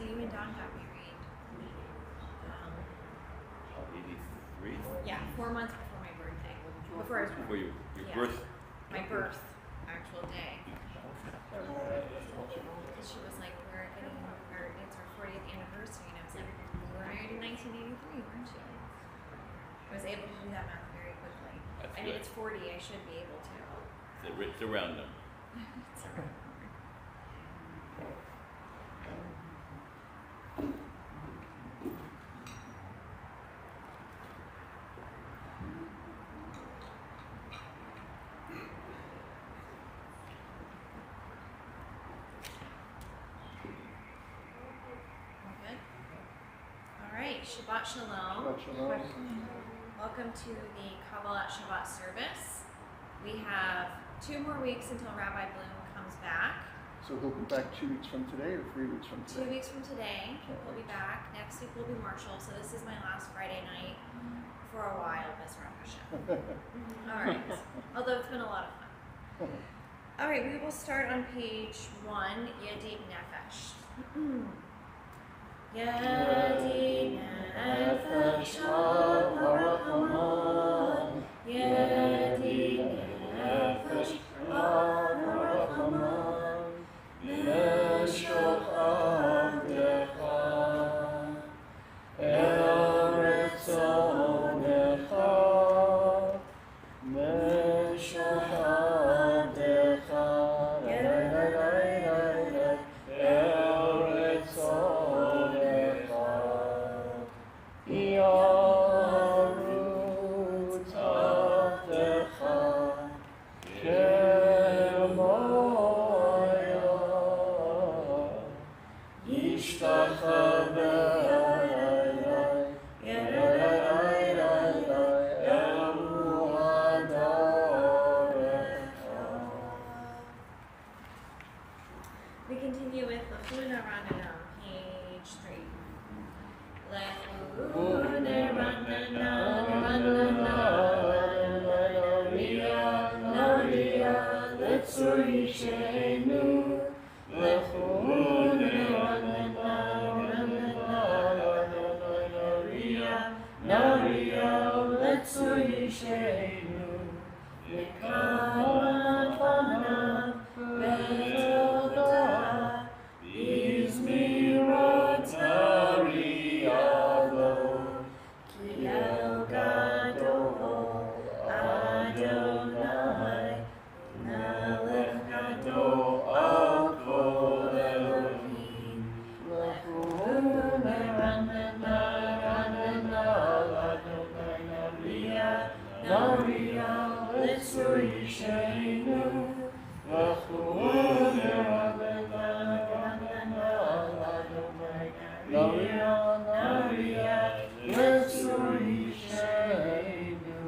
So you and Don got married. 83? Yeah, 4 months before my birthday. Before I was born. Before your birth. My birth, actual day. Because she was like, it's our 40th anniversary, and I was like, you were married in 1983, weren't you? I was able to do that math very quickly. That's I mean, good. it's 40, I should be able to. It's a round number. It's a round number. Shabbat Shalom. Shabbat Shalom. Welcome to the Kabbalat Shabbat service. We have 2 more weeks until Rabbi Bloom comes back. So he'll be back 2 weeks from today or 3 weeks from today? 2 weeks from today. He'll be back. Next week will be Marshall. So this is my last Friday night for a while, Bezrat Hashem. All right. Although it's been a lot of fun. All right, we will start on page 1, Yedid Nefesh. Yedid Nefesh HaRachaman, Yedid Nefesh HaRachaman, Meshach Avdecha, Eretz Onecha, Meshach Avdecha, Eretz Onecha, Yarut Avdecha, Kemoya, Yishtachaveh We continue with Lechuna Rananam, page 3. Lechuna Rananam, Naria, Letzur Yishenu. Lechuna Rananam, Naria, Letzur Yishenu. Lekana Fanav, Betota, Izmirot Ariado, Kiel Gadol, Adonai, Melech Gadol, Al Kol Elohim. Lechuna Ranana, Naria, Letzur Yishenu. Lechuna Naria, Letzur Yishenu.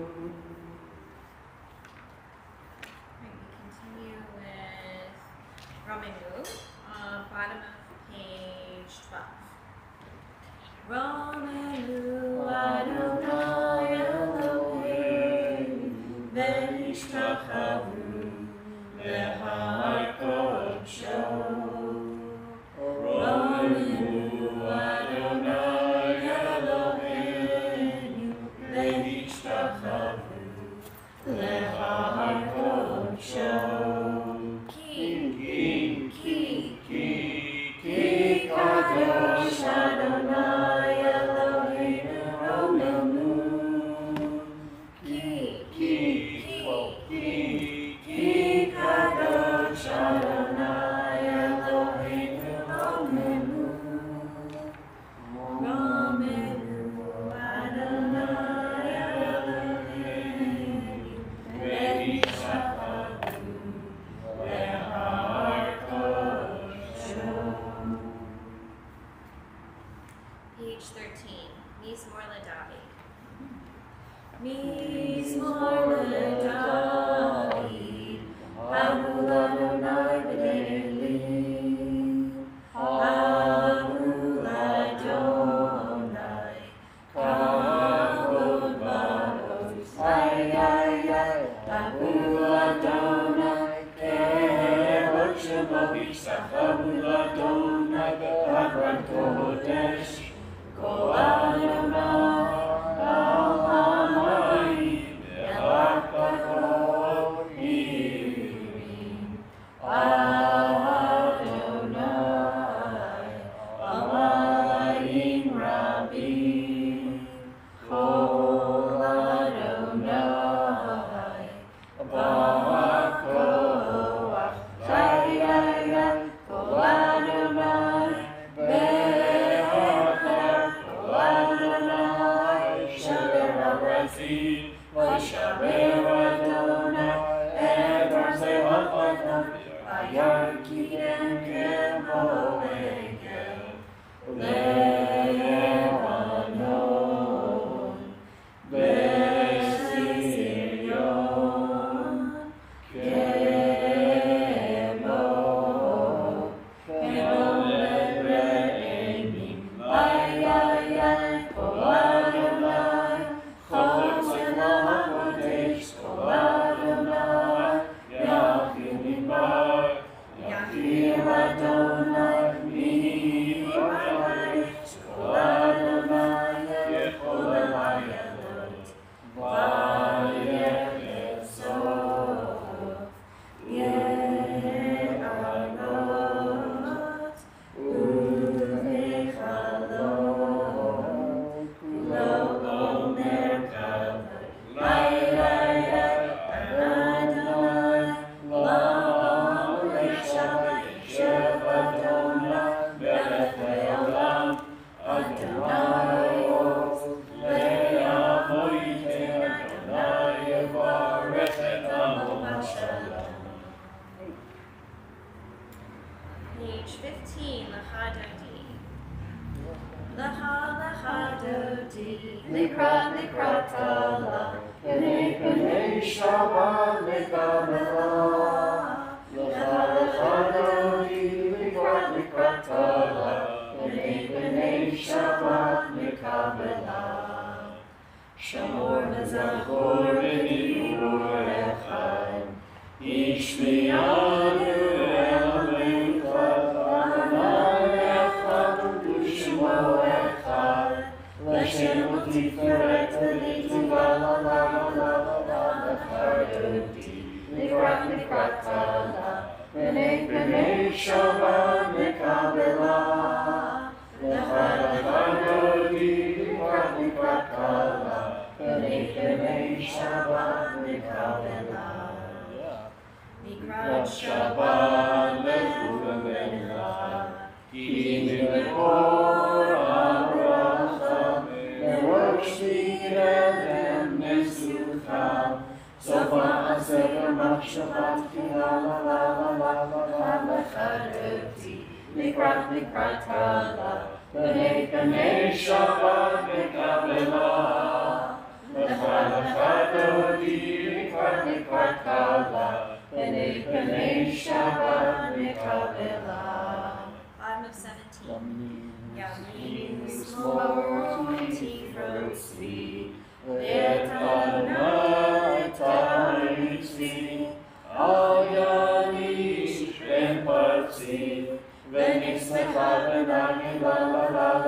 We continue with Ramenu, bottom of page 12. Ramenu Adonai Eloheinu, Ve'ishtachavu le'har kodsho. Ramenu Adonai Eloheinu, Ve'ishtachavu le'har kodsho. Ki kadosh Adonai Eloheinu Ramenu. Ki kadosh Adonai Eloheinu Ramenu. Ramenu Adonai Eloheinu Ve'ishtachavu le'har kodsho. Page 13, Mizmor LeDavid. Mizmor LeDavid, Habu Adonai b'Ne'elim, Habu Adonai, Kavod Ba'oz, Habu Adonai, Ke'elot Shemo, Yisrachavu Adonai be'avrato. Kodesh, Kol Adonai, Al Hamayim, Elakadol Irim, Adonai, Hamayim Rabim, Kol Adonai, Ba'akoach, Chayayay, Kol Adonai, Be'achar, Kol Adonai, Shaber HaBrazil, V'shaber Adonai, Et Arzei HaChadam, V'yarkidem Kemo Egel, Lebanon, Besirion, Kemo, Kemo Le'enim, Ayayay, Kol Adonai, Chosek LaHakodesh, Kol Adonai, Yachil Midbar, Yachil Adonai, Mihi B'Haaretz, Kol Adonai, Yechol Hayalot, Vayet Sof, Ye'alot, Uvechalot, Kulo Omer Kavod, Laylayay, Adonai, La'amrei Shabbat, Yeshev Adonai, Melech Le'olam, Adonai Oz, Le'amo Yiten, Adonai Yevarech et Amo B'Shalom. Page 15, Lecha Dodi. Lecha Dodi. Likrat Allah, B'nei B'nei Shabbat Mekabelah. Lecha Dodi, Likrat Allah, B'nei B'nei Shabbat Mekabelah. Shamor v'zachor v'diur echad, Ishmiyanu Elohecha, Adonai echad u'shmo echad, L'Shem u'tiferet v'litziva lecha Dodi, Likrat Allah, B'nei B'nei Shabbat Mekabelah. Lecha Dodi, Likrat Allah, B'nei B'nei Shabbat Mekabelah. Likrat Shabbat lechu v'melecha, Ki mikor ha'bracha, Merosh v'yirem nesucha, Sof ha'aser machshavat tefila lecha Dodi, Likrat Allah, B'nei B'nei Shabbat Mekabelah. Lecha Dodi, Likrat Allah, B'nei B'nei Shabbat Mekabelah. Bottom of 17. Yamin Yamin Yismor Tifrot Tzvi, Ve'et Adonai Ta'anis Tzvi, Al Yanish Ben Parzi, V'nismecha v'nagila lecha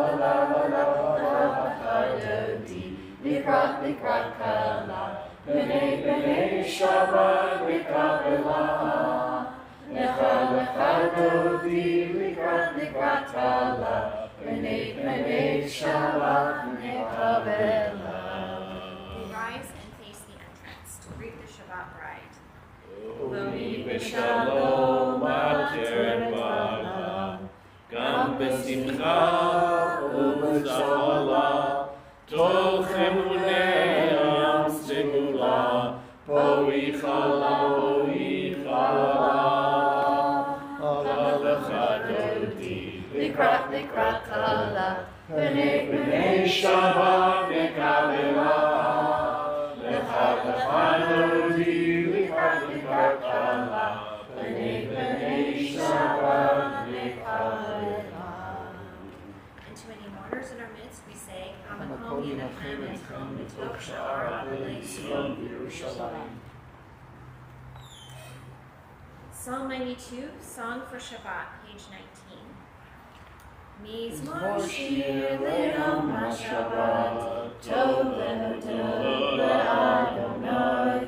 Dodi, Likrat Allah, B'nei B'nei Shabbat Mekabelah. Lecha Dodi, Likrat Allah, B'nei B'nei Shabbat Mekabelah. We rise and face the entrance to greet the Shabbat bride. Odi b'shalom acher ba'ala, Gam b'simcha u'b'tzala, Toch emunei am segula, Po'i chala, Lecha Dodi, Likrat Allah, B'nei B'nei Shabbat Mekabelah. Lecha Dodi, Likrat Allah, B'nei B'nei Shabbat Mekabelah. And to any mourners in our midst, we say, Amakom Yinachem Etkom Mitok Sha'ar Adonai Sion Yerushalayim. Psalm 92, Song for Shabbat, page 19. Mizmor shir le'om ha'shabbat, tov le'hodot le'Adonai,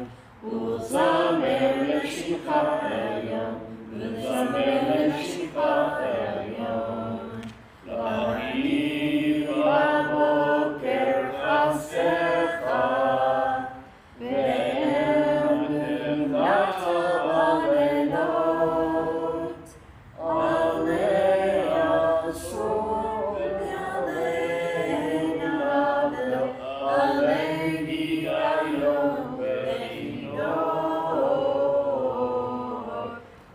u'zamer le'shimcha elyon, u'zamer le'shimcha elyon. La'ani b'boker chasecha, ve'em nata ba'lenot, alei asur ve'alei navel, alei higayom ve'inor.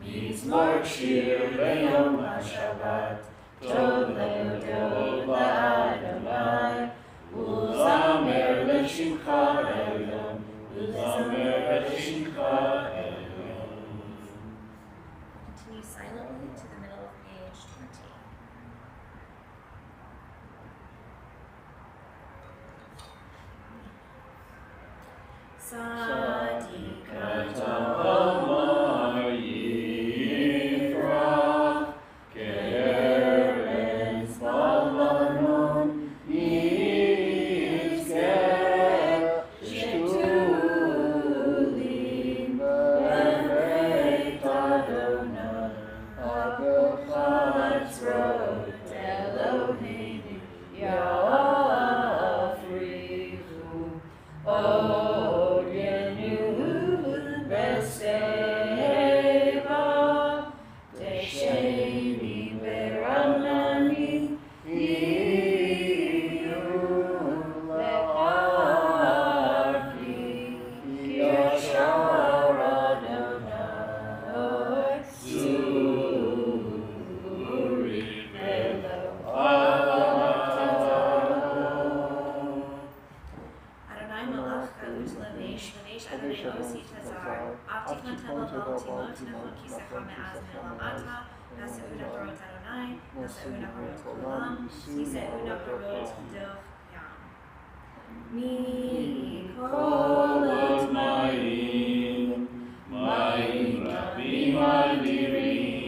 Mizmor shir le'yom ha'shabbat, tov le'hodot le'Adonai, u'zamer le'shimcha elyon, u'zamer le'shimcha elyon. Continue silently to the middle of page 20. Sadikata Amar Yifrach, Keretz Balanon, Yizkeh, Shtulim, B'beit Adonai, Achatzrot Eloheinu, Yafrichu, Od Yenu B'Seva, Tesheni Beramani, Yiyu Le'arki, Yashar Adonai, Zuri Adonai malach kalush levesh, levesh Adonai osi tazar, optikon tevel baltimot, nefon kisecha me'az me'lamata, naseu naharot Adonai, naseu naharot kulam, niseu naharot doch yam. Mikolot Mayim, Mayim Rabim Adirim,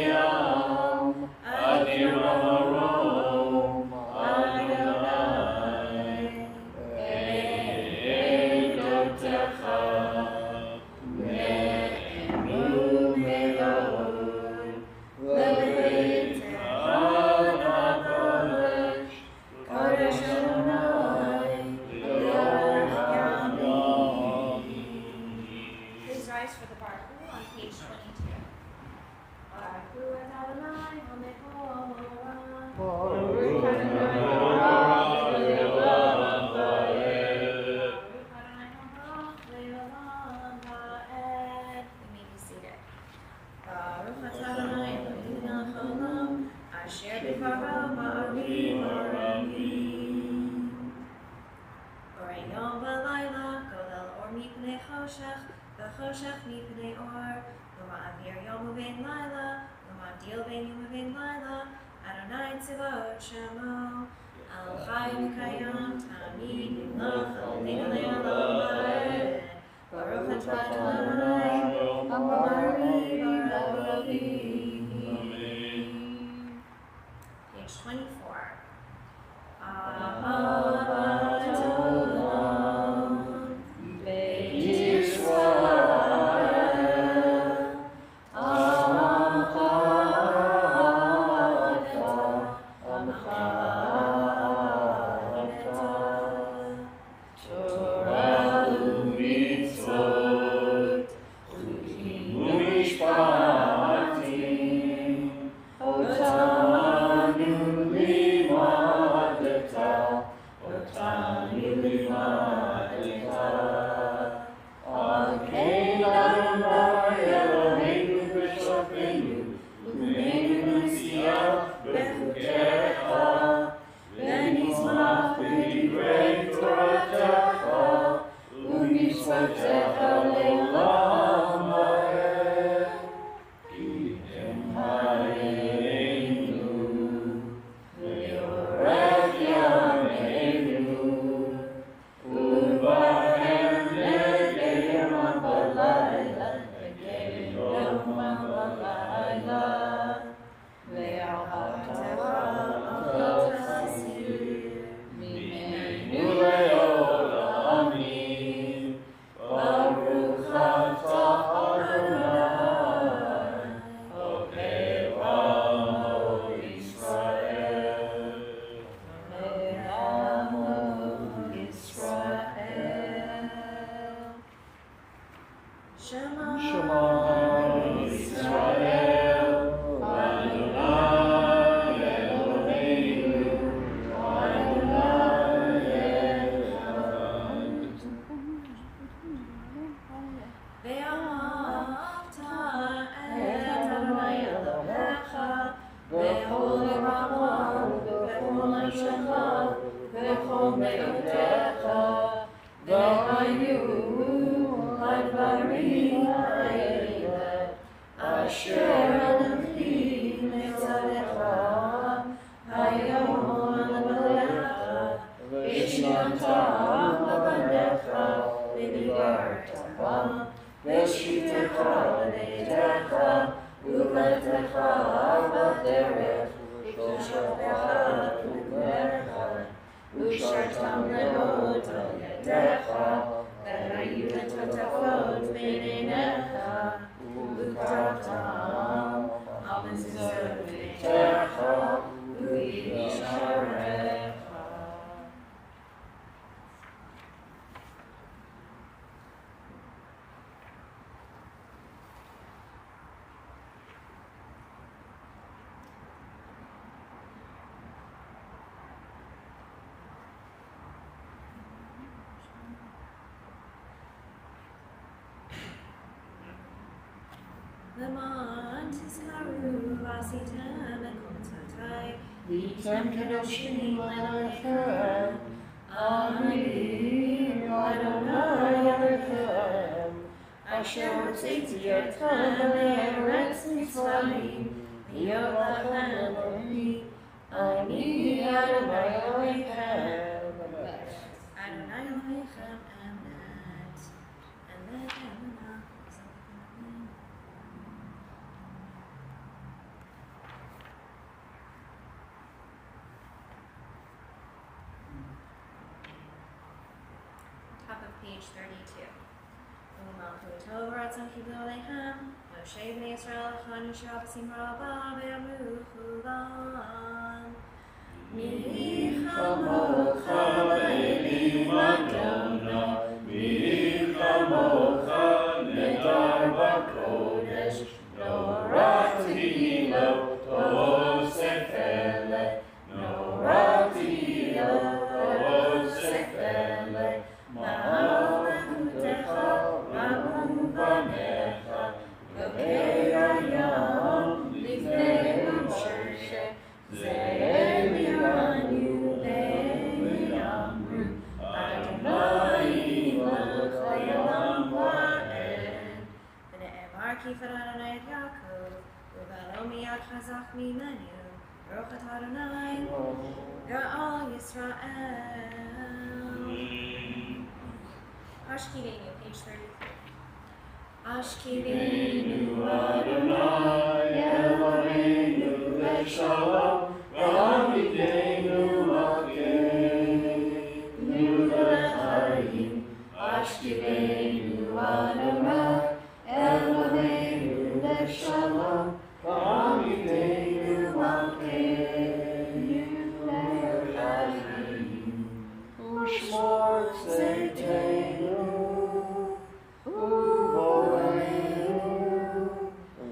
Mishmereyam, Adir Amarom, Adonai, Eidotecha, Me'emu me'od, Lebeitecha HaKodesh, Kodesh Adonai, Le'orech Yamim. Please rise for the Baruch Hu on page 22. Baruch Hu et Adonai, Hamekol Olam. Baruch Adonai Hamekol Le'olam Va'ed. You may be seated. Baruch atah Adonai Eloheinu melech haolam, asher b'dvaro ma'arim ha'ramim. Borei yom v'layla, golel or mipnei choshech, v'choshech mipnei or, lo ma'avir yom u'vein layla, lo ma'avdil vein yom u'vein layla, Adonai tzivot shemo, al chai v'kayam, tamid yimloch, aleinu le'olam va'ed. Baruch atah Adonai, ha'omarim ha'ravim. Page 24. Ahavat olam, Beit Yisrael, Amcha Amcha Torah u'mitzvot, chukim u'mishpatim, Ushartam leot al yadecha, v'hayu letotafot beinenecha, u'ktatam al mezuzot beitecha, u'yisharecha. Lemon tizkaru v'asitem ekotatai, v'tem kedoshim lelechem, Ani Adonai Elohim, asher hotziti etchem me'eretz Mitzrayim, להיות לכם אלוהים, אני אדוני אלוהיכם אמת. אדוני אלוהיכם אמת. אמת אמונה. Top of page 32. Tov ratzon kiblu aleichem, Moshe b'nei Yisrael echanu shira b'simra rabba ve'amru chulam. Mi chamocha elim Adonai, mi chamocha nedar b'kodesh, norati lo tosef ele, norati lo tosef ele, ma'alakutecha rabu banecha, gokei hayam livnei Moshe, ze'elianu le'yamru, Adonai melech ha'olam ha'ed. V'ne'emar kifar Adonai et Yaakov, u'valo miyad chazak mimenu, Baruch et Adonai, Ga'al Yisrael. Ashkivenu, page 33. Ashkivenu Adonai Eloheinu le'shalom, v'hamidenu malkeinu le'chaim. Ashkivenu Adonai Eloheinu le'shalom, v'hamidenu malkeinu le'chaim. U'shmor tzedekenu u'vo'enu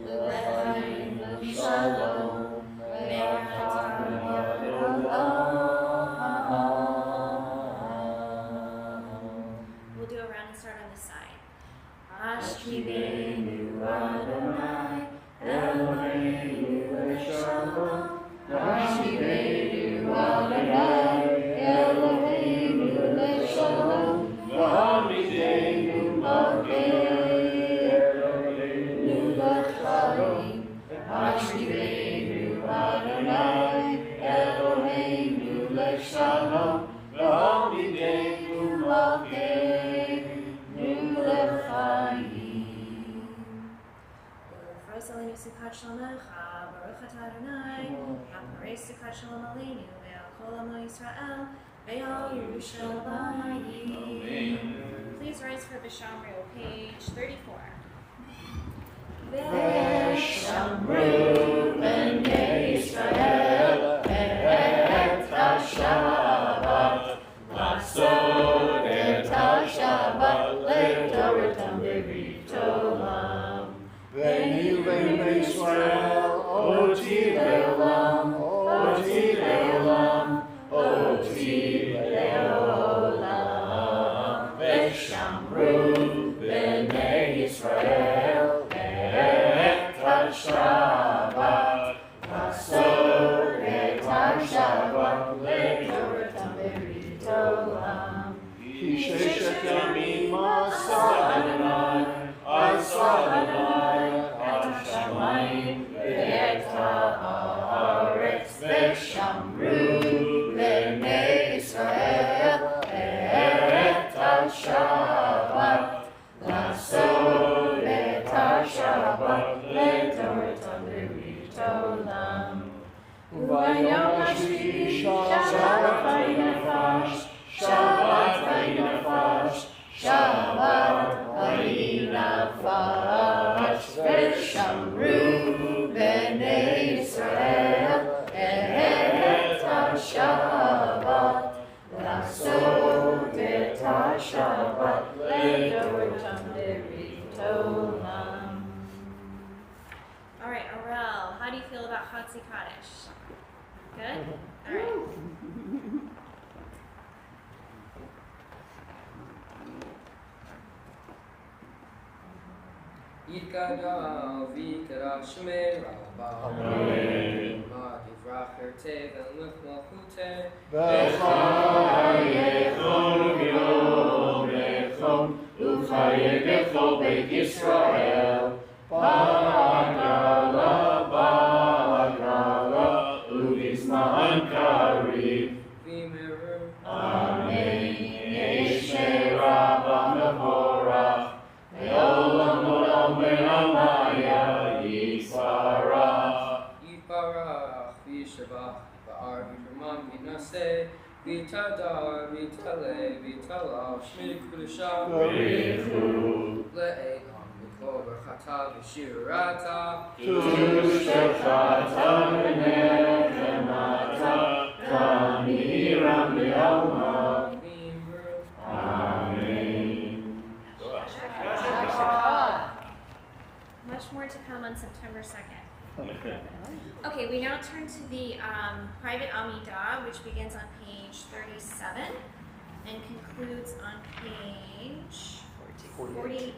le'chaim le'shalom ve'atam ya'olam. We'll do a round and start on this side. Ashkivenu Adonai Eloheinu le'shalom, Ashkivenu Adonai Eloheinu le'shalom, v'hamidenu malkeinu le'chaim. Ashkivenu Adonai Eloheinu le'shalom, v'hamidenu malkeinu le'chaim. Ufros aleinu sukat shalomecha, Baruch et Adonai, haparei sukat shalom aleinu, ve'al kol amo Yisrael, ve'al Yerushalayim. Please rise for Bishamru, page 34. Bishamru b'nei Yisrael, et ha-Shabbat, Lasod et ha-Shabbat, le'toratam be'ritolam. V'niu b'nei Yisrael, oti le'olam, oti le'olam, oti le'olam. V'shamru b'nei Yisrael, et ha-Shabbat. olam. Ubayom hashvi'i Shabbat vayinafash, Shabbat vayinafash, Shabbat vayinafash. V'shamru b'nei Yisrael et ha-Shabbat, לעשות את השבת לדורתם לברית עולם. All right, Aurel, how do you feel about Chatzi Kaddish? Good? All right. יתגדל ויקרא שמי רבה. אמן. מה יברח הרטה ולך מלכותה. וחייכון ויומכון וחיי בכל בית ישראל. בעגלה בעגלה ובזמן קריב. וימרו. אמן. ישמי רבה מבורך. לעולם עולם בעלמיה יתברך. יתברך וישבח בער וירומם וינשא ויתהדר ויתעלה ויתעלה שמי קדושה בריחו לעילם וכל ברכתה ושירתה תושבחתה ונחמתה תמירם לעלמה. וימרו. Amen. Much more to come on September 2nd. Okay, we now turn to the private Amidah, which begins on page 37 and concludes on page 48.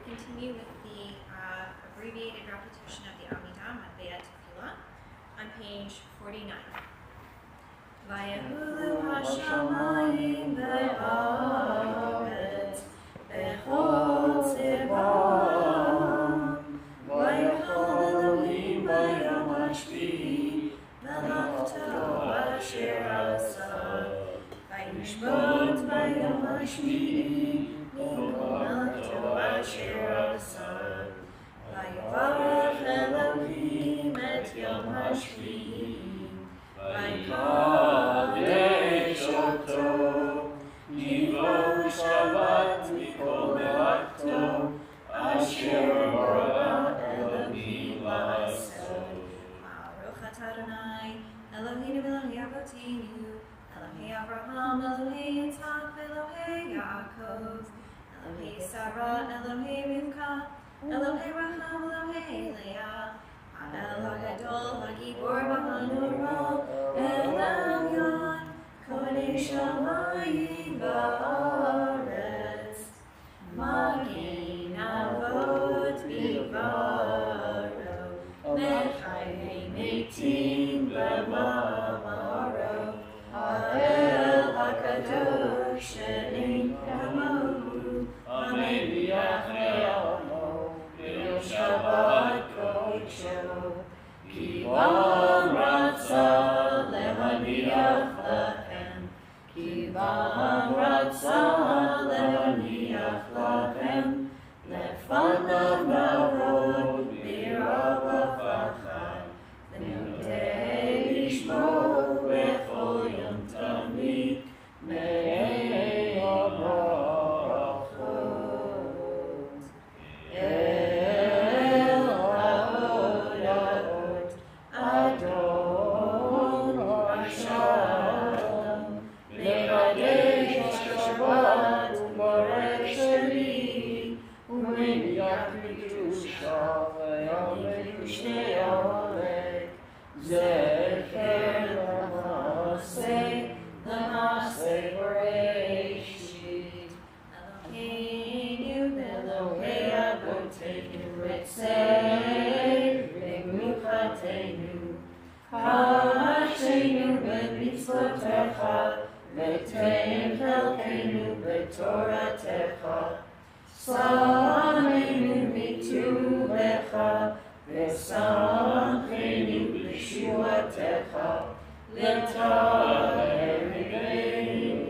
Continue with the abbreviated repetition of the Amidah, Matbeah Tefillah, on page 49. Vayahulu hashamayim ve'aretz bechol tzibam vayachol Elohim bayom hashvi'i melachto asher asa vayishbot bayom hashvi'i ויברך אלוהים את יום השביעי ויקדש אותו Melato, Kivo Shabbat Mikol Melato, Asher Bara Elohim La'aso. Baruch atah Adonai, Eloheinu Elohei Avotinu, Elohei Avraham, Elohei Yitzhak, Elohei Yaakov, Elohei Sarah, Elohei Rivka, Elohei Raham, Elohei Leah, El HaGadol, HaGibor B'Hanura, El Elyon, Konei Shamayim Ba'aretz, Magen Avot Bivaro, Mechayei Metim B'Mamaro, Ha'el HaKadosh She'ein Kamahu, Amen B'Yachne'amo, B'Yom Shabbat Kodesh, Kivam Ratzah Lehaniach Lachem, Kivam Ratzah Lehaniach Lachem, Lefanav Navod B'Rava V'Chai, V'nodei Lishmo B'chol Yom Tamid, Me'ei HaBrachot. El HaOdot, Adon HaShalom, Mekadesh HaShabbat U'Borech Sheli, U'Meniach Kedusha V'Yamek Shnei Olek, Zecher L'Maaseh Bereshit. Eloheinu Elohei Avotenu Ritzei V'Minuchatenu, Ka'ashenu B'mitzvotecha, V'tein Chelkenu B'Toratecha, Samenu B'Tubecha, V'samchenu B'Shuatecha, L'Ta'er Ribeinu,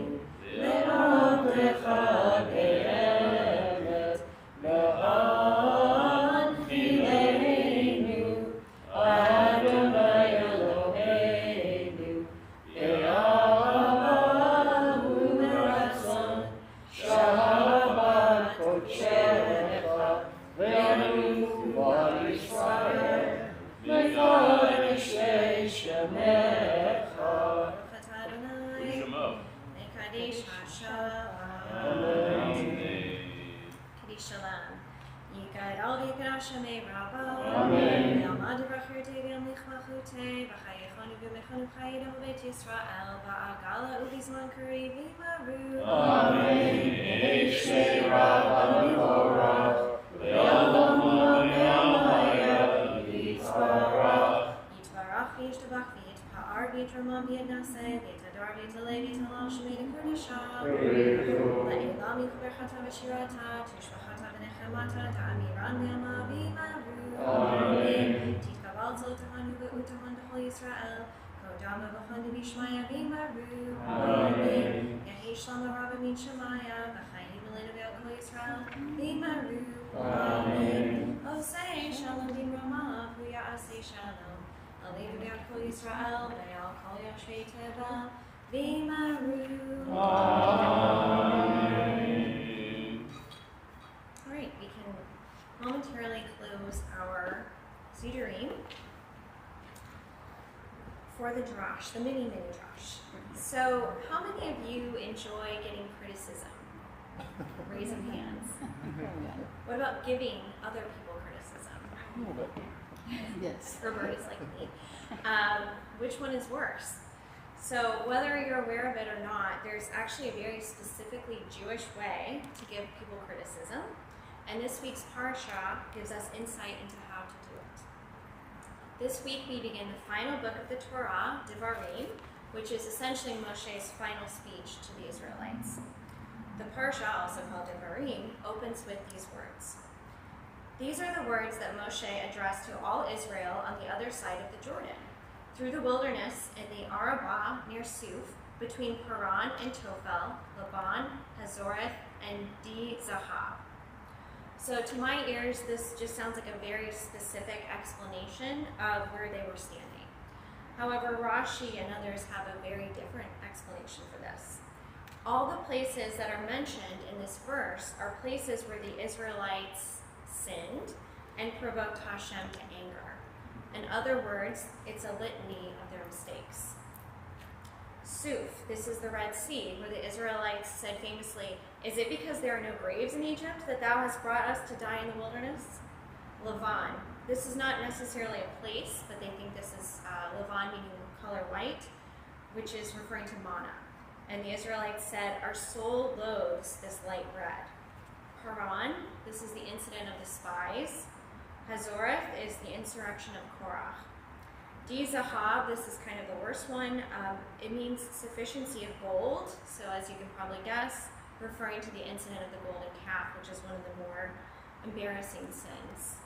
Le'avlecha Be'emet, Le'anchileinu, Adonai Eloheinu, Be'ahavu Meratzon, Shabbat Kodesh, Ve'anu Ba'Yisrael, Ve'kadosh Shemecha. Baruch atah Adonai, Shemo. Mekadesh HaShalom. Amen. Kiddush Shalom. Yikadal v'yikadash Shemei Rabba. Amen. V'yamad v'rachirtei v'yamlich machutei. V'chayechonu v'mechonu chayidam v'beit Yisrael. V'agala u'bizman kari v'maru. Amen. Eishe Rabba Korach, Ve'alama Ve'amaya Yitzvarach. Yitvarach v'yishtabach v'yitpa'ar v'yitramam v'yadnaseh v'yitadar v'yitalei v'yitalal Shemei Kedusha. Le'elam yikberchata v'shirata tishvachata v'nechemata ta'amiran v'yama v'yimaru. Amen. Titkabal zoltahanu v'utahon b'chol Yisrael. Kodama v'chonu v'yishmaya v'yimaru. Amen. Yehi shlama rabba min shemaya v'chayim elenu v'yot kol Yisrael v'yimaru. Amen. Osei shalom b'mrama v'ya'asei shalom. Aleinu v'yot kol Yisrael v'yal kol yoshvei teva v'yimaru. Amen. All right, we can momentarily close our Sidurim for the drash, the mini drash. So, how many of you enjoy getting criticism? Raise some hands. What about giving other people criticism? Yes. Herbert is like me. Which one is worse? So whether you're aware of it or not, there's actually a very specifically Jewish way to give people criticism. And this week's Parsha gives us insight into how to do it. This week we begin the final book of the Torah, Devarim, which is essentially Moshe's final speech to the Israelites. The Parsha, also called Devarim, opens with these words. These are the words that Moshe addressed to all Israel on the other side of the Jordan, through the wilderness in the Arabah near Suf, between Paran and Tophel, Laban, Hazoreth, and Di-Zahab. So to my ears, this just sounds like a very specific explanation of where they were standing. However, Rashi and others have a very different explanation for this. All the places that are mentioned in this verse are places where the Israelites sinned and provoked Hashem to anger. In other words, it's a litany of their mistakes. Suf, this is the Red Sea, where the Israelites said famously, "Is it because there are no graves in Egypt that thou hast brought us to die in the wilderness?" Lavan, this is not necessarily a place, but they think this is Lavan meaning color white, which is referring to manna. And the Israelites said, "Our soul loathes this light bread." Paran, this is the incident of the spies. Hazoreth is the insurrection of Korach. Di-Zahab, this is kind of the worst one. It means sufficiency of gold. So as you can probably guess, referring to the incident of the golden calf, which is one of the more embarrassing sins.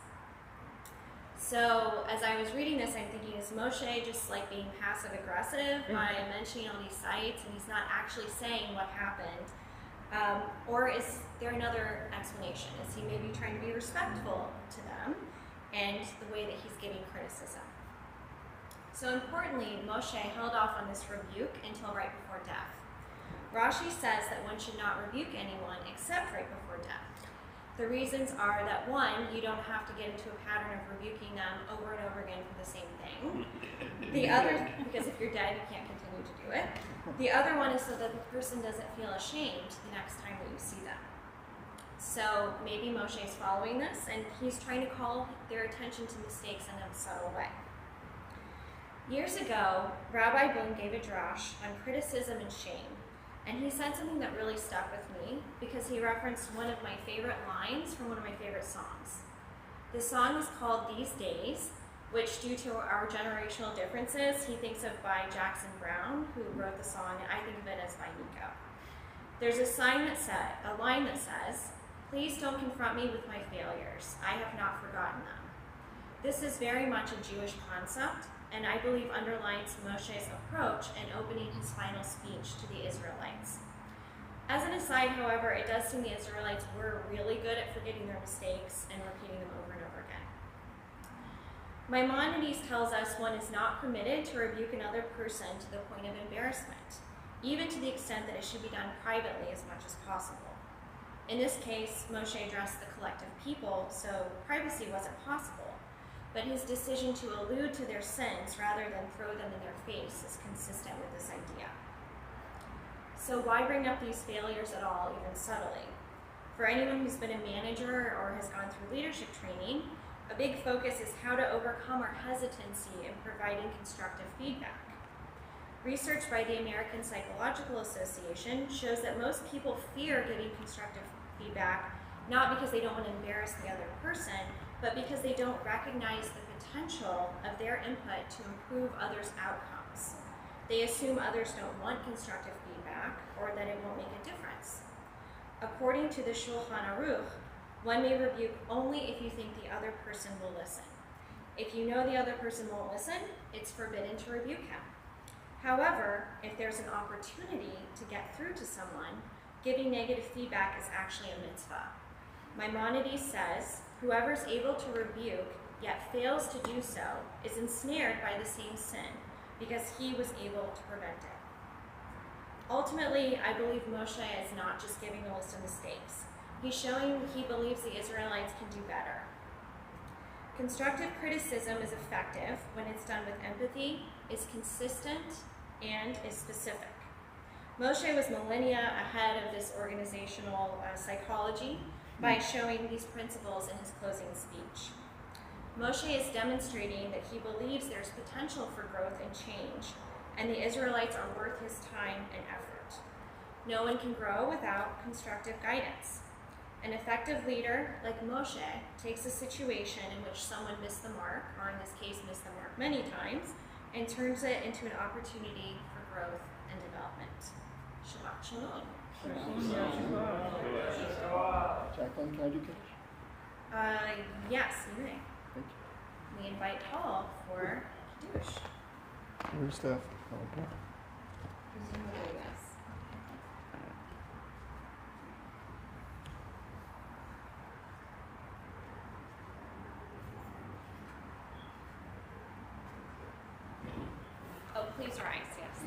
So as I was reading this, I'm thinking, is Moshe just like being passive aggressive by mentioning all these sites and he's not actually saying what happened? Or is there another explanation? Is he maybe trying to be respectful to them and the way that he's giving criticism? So importantly, Moshe held off on this rebuke until right before death. Rashi says that one should not rebuke anyone except right before death. The reasons are that one, you don't have to get into a pattern of rebuking them over and over again for the same thing. The other, because if you're dead, you can't continue to do it. The other one is so that the person doesn't feel ashamed the next time that you see them. So maybe Moshe is following this and he's trying to call their attention to mistakes in a subtle way. Years ago, Rabbi Boone gave a drash on criticism and shame. And he said something that really stuck with me because he referenced one of my favorite lines from one of my favorite songs. The song is called These Days, which due to our generational differences, he thinks of by Jackson Browne, who wrote the song, and I think of it as by Nico. There's a line that says, "Please don't confront me with my failures. I have not forgotten them." This is very much a Jewish concept, and I believe underlines Moshe's approach in opening his final speech to the Israelites. As an aside, however, it does seem the Israelites were really good at forgetting their mistakes and repeating them over and over again. Maimonides tells us one is not permitted to rebuke another person to the point of embarrassment, even to the extent that it should be done privately as much as possible. In this case, Moshe addressed the collective people, so privacy wasn't possible. But his decision to allude to their sins rather than throw them in their face is consistent with this idea. So why bring up these failures at all, even subtly? For anyone who's been a manager or has gone through leadership training, a big focus is how to overcome our hesitancy in providing constructive feedback. Research by the American Psychological Association shows that most people fear giving constructive feedback, not because they don't want to embarrass the other person, but because they don't recognize the potential of their input to improve others' outcomes. They assume others don't want constructive feedback or that it won't make a difference. According to the Shulchan Aruch, one may rebuke only if you think the other person will listen. If you know the other person won't listen, it's forbidden to rebuke him. However, if there's an opportunity to get through to someone, giving negative feedback is actually a mitzvah. Maimonides says, "Whoever is able to rebuke, yet fails to do so, is ensnared by the same sin, because he was able to prevent it." Ultimately, I believe Moshe is not just giving a list of mistakes. He's showing he believes the Israelites can do better. Constructive criticism is effective when it's done with empathy, is consistent, and is specific. Moshe was millennia ahead of this organizational psychology by showing these principles in his closing speech. Moshe is demonstrating that he believes there's potential for growth and change, and the Israelites are worth his time and effort. No one can grow without constructive guidance. An effective leader, like Moshe, takes a situation in which someone missed the mark, or in this case missed the mark many times, and turns it into an opportunity for growth and development. Shabbat Shalom. Jacqueline, can I do Kiddush? Yes, you may. Thank you. We invite Paul for Kiddush. Where's Steph? Oh, okay. Presumably, yes. Oh, please rise, yes.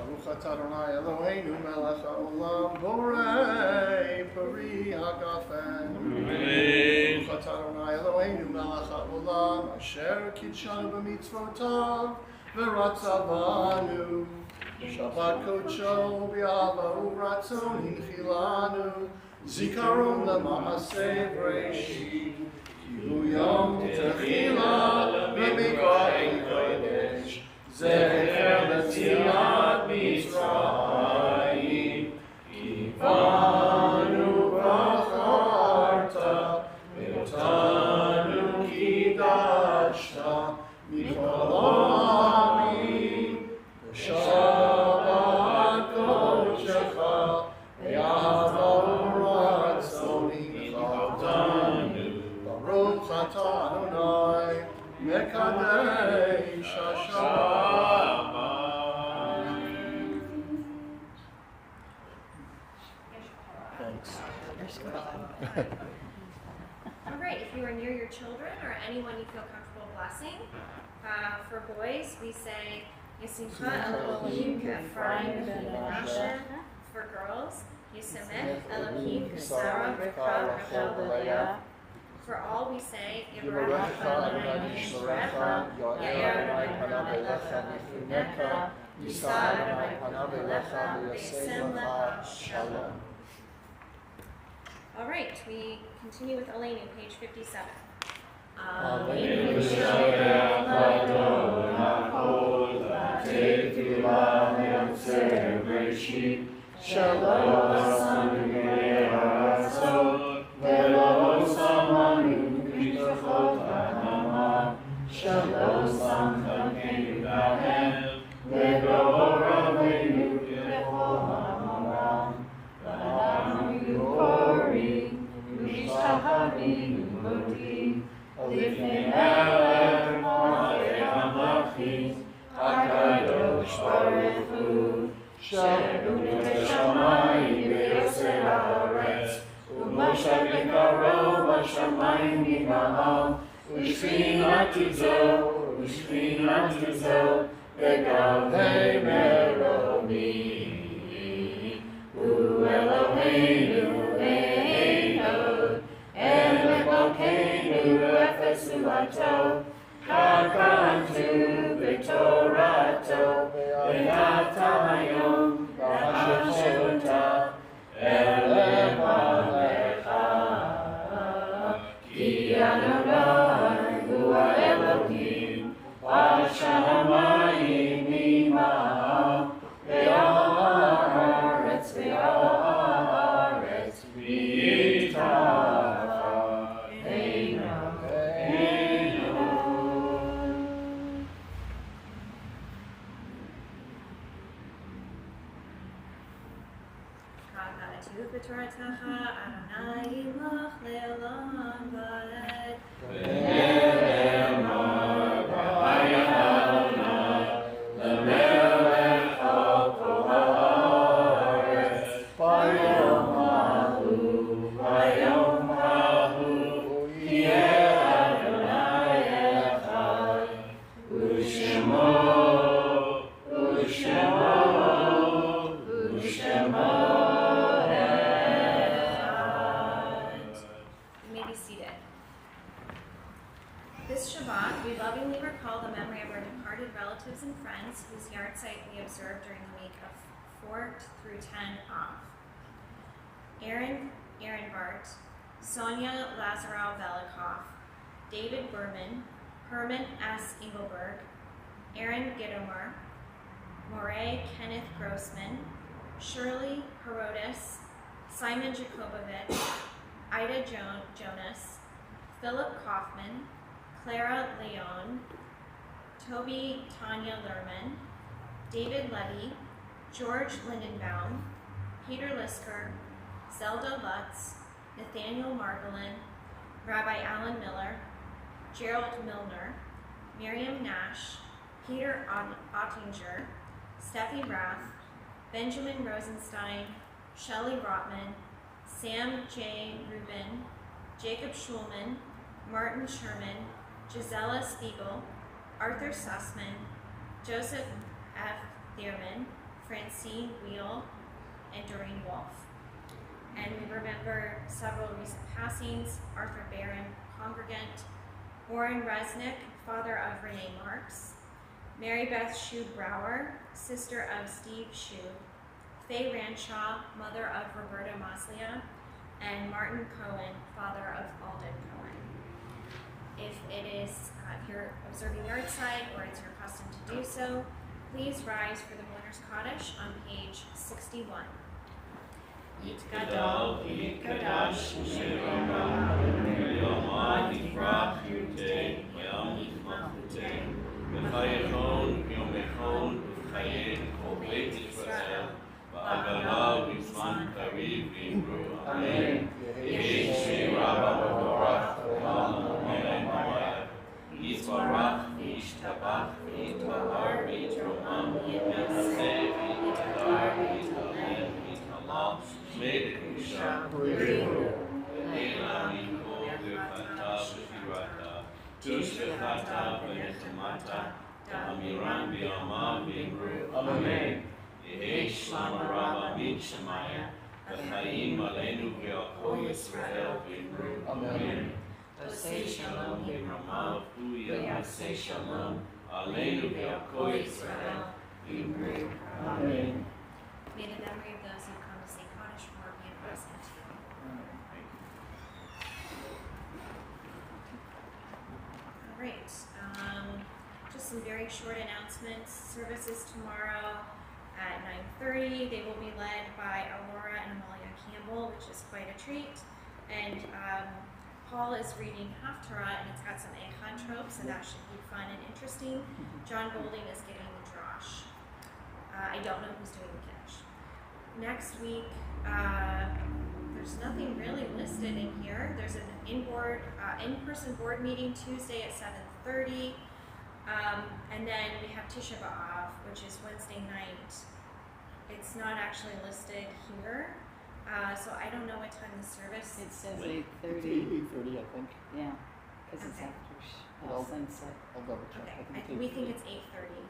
Baruch atah Adonai Eloheinu melech haolam borei peri hagafen. Baruch atah Adonai Eloheinu melech haolam asher kidshanu b'mitzvotav v'ratzavanu. Shabbat kodsho b'yahava u'ratzon hinchilanu zikaron lema'aseh b'reishit ki hu yom techila b'mikvah kodesh zecher l'tziat Mitzrayim kivanu b'charta v'otanu kidashta mikol ha'amim Shabbat kodshecha v'yahava u'ratzon hinchilanu Baruch atah Adonai mekadesh hashabbat. Thanks. All right, if you are near your children or anyone you feel comfortable blessing, for boys we say Yisimcha Elohim Ephraim Menashe. For girls, Yisamech Elohim Sarah Rivka Rachel Leah. For all we say Yivarech Adonai Yishmerecha Yair Adonai Panav Elecha V'chunecha Yisa Adonai Panav Elecha V'yasem Lecha Shalom. All right, we continue with Aleinu, page 57. Aleinu Shalom Adon HaKol V'Tefilah Yotzer Bereshit Shalom Asanu B'nei Haratzot V'lo Samanu B'Mitzvot Adama Shalom Samchakenu B'Hem V'Dor Rabbeinu B'Chol HaOlam V'Anu Korim V'Mishtahavim V'Modim Lifnei Melech Malchei HaMelachim HaKadosh Baruch Hu She'enu Shamayim V'Yosei Haaretz U'Moshe B'Karo B'Shamayim B'Ma'al U'Shchinatu Zo B'Gavei Meromim U'Eloheinu Ein Od En Lemokeinu Efes U'Ato Kakantu B'Torato V'Nata Hayom B'Hashemota Elevalecha Ki Adonai Hu Elohim Hashamayim Ima'am Ve'aretz V'itacha Eino Kagatu B'Toratacha Adonai Yimloch Le'olam Va'ed. Ve'emar B'Hayadonai L'melech al kol haaretz Vayom hahu Yeh Adonai Echad U'Shemo You may be seated. This Shabbat, we lovingly recall the memory of our departed relatives and friends whose yard site we observed during the week of 4 through 10 Av. Aaron Bart, Sonia Lazarow Velikov, David Berman, Herman S. Engelberg, Aaron Gidomar, Moray Kenneth Grossman, Shirley Herodes, Simon Jacobovich, Ida Jonas, Philip Kaufman, Clara Leon, Toby Tanya Lerman, David Levy, George Lindenbaum, Peter Lisker, Zelda Lutz, Nathaniel Margolin, Rabbi Alan Miller, Gerald Milner, Miriam Nash, Peter Ottinger, Steffi Rath, Benjamin Rosenstein, Shelley Rotman, Sam J. Rubin, Jacob Schulman, Martin Sherman, Gisela Spiegel, Arthur Sussman, Joseph F. Thierman, Francine Wheel, and Doreen Wolf. And we remember several recent passings: Arthur Barron, congregant; Warren Resnick, father of Renee Marks; Mary Beth Shue Brower, sister of Steve Shue; Faye Ranshaw, mother of Roberta Maslia; and Martin Cohen, father of Alden Cohen. If it is, if you're observing yard-side or it's your custom to do so, please rise for the mourner's Kaddish on page 61. Gadol v'kadash Shem Yom Yifrach Yutei Yom Yifmachutei V'chayechon Yom Echon V'chayei Kol Beit Yisrael V'agala V'zman Kariv V'imru Amen Yehi Shmi Rabba V'vorach V'olam Amen Moed Yisbarach V'yishtabach V'yitahar V'yitromam V'yinaseh V'yitadar V'yitalem V'yitalam Shmei Kusha V'yiru V'yela Niko V'yachata V'yirata Tush V'chata V'yechamata Ta'amiram V'yama V'yimru Amen Yehi Shlama Rabba Min Shemaya V'chaim Aleinu V'yakol Yisrael V'yimru Amen Asay Shalom V'ramav Hu Yasay Shalom Aleinu V'yakol Yisrael V'yimru Amen. May the memory of those who come to say Kaddish for be a blessing to you. All right, just some very short announcements. Services tomorrow at 9:30. They will be led by Aurora and Amalia Campbell, which is quite a treat. And Paul is reading Haftarah, and it's got some Echan tropes, so that should be fun and interesting. John Golding is giving the Drosh. I don't know who's doing the Kiddush. Next week, there's nothing really listed in here. There's an in-person board meeting Tuesday at 7:30. And then we have Tisha B'Av, which is Wednesday night. It's not actually listed here, so I don't know what time the service. It says Wait. 8:30. 8:30, I think. Yeah, because it's Okay. after Well, sunset. I'll double check. Okay, I think we think it's 8:30.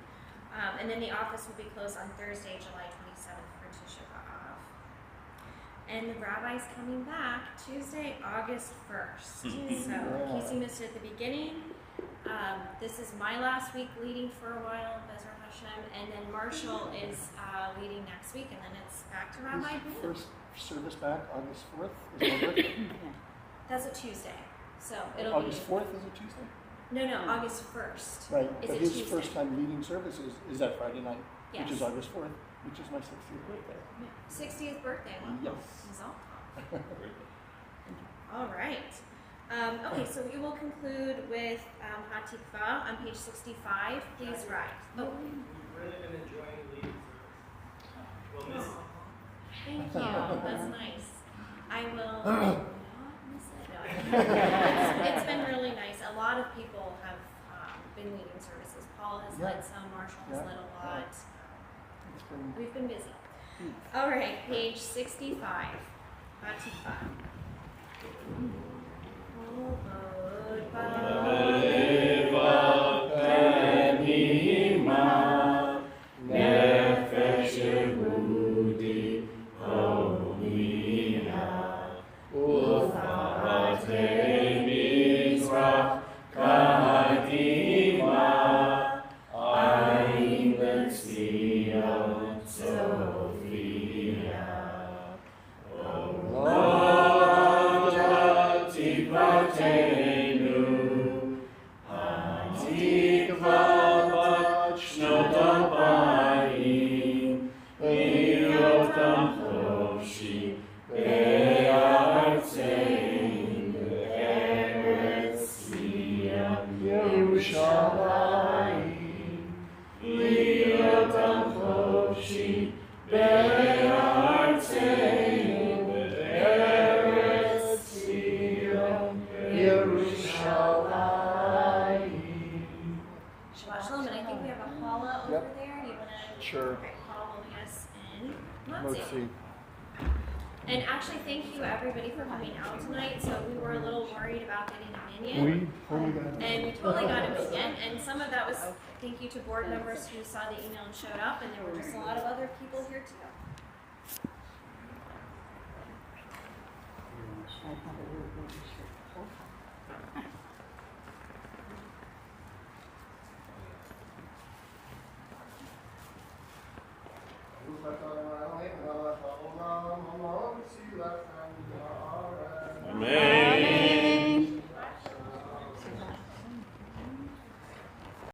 And then the office will be closed on Thursday, July 27th for Tisha B'Av. And the rabbi's coming back Tuesday, August 1st. So in case you missed it at the beginning, this is my last week leading for a while, Bezrat Hashem, and then Marshall is leading next week, and then it's back to Rabbi Is Boone. first service back August 4th is my birthday. Yeah. That's a Tuesday, so it'll August be 4th is a Tuesday? no, August 1st. Right, Is but it his Tuesday? first time leading services is that Friday night, Yes. which is August 4th, which is my 60th birthday. 60th birthday. Wow. Yes. He's all All right. Okay, so we will conclude with Hatikva on page 65. Please rise. Oh, Really been enjoying leading service. We'll miss it. thank you. That's nice. I will not miss it. No, it's been really nice. A lot of people have been leading services. Paul has Yeah. led some. Marshall has Yeah. led a lot. It's been We've been busy. All right, page 65. Hatikva. Shabbat Shalom, and I think we have a challah over Yep. there. Do you want to? Sure. Okay, Paul will lead us in. Let's see. And actually, thank you everybody for coming out tonight. So we were a little worried about getting a minion. We totally got it. And we totally got a minion, and some of that was thank you to board members who saw the email and showed up, and there were just a lot of other people here too. I have a little baby shirt. Who's that?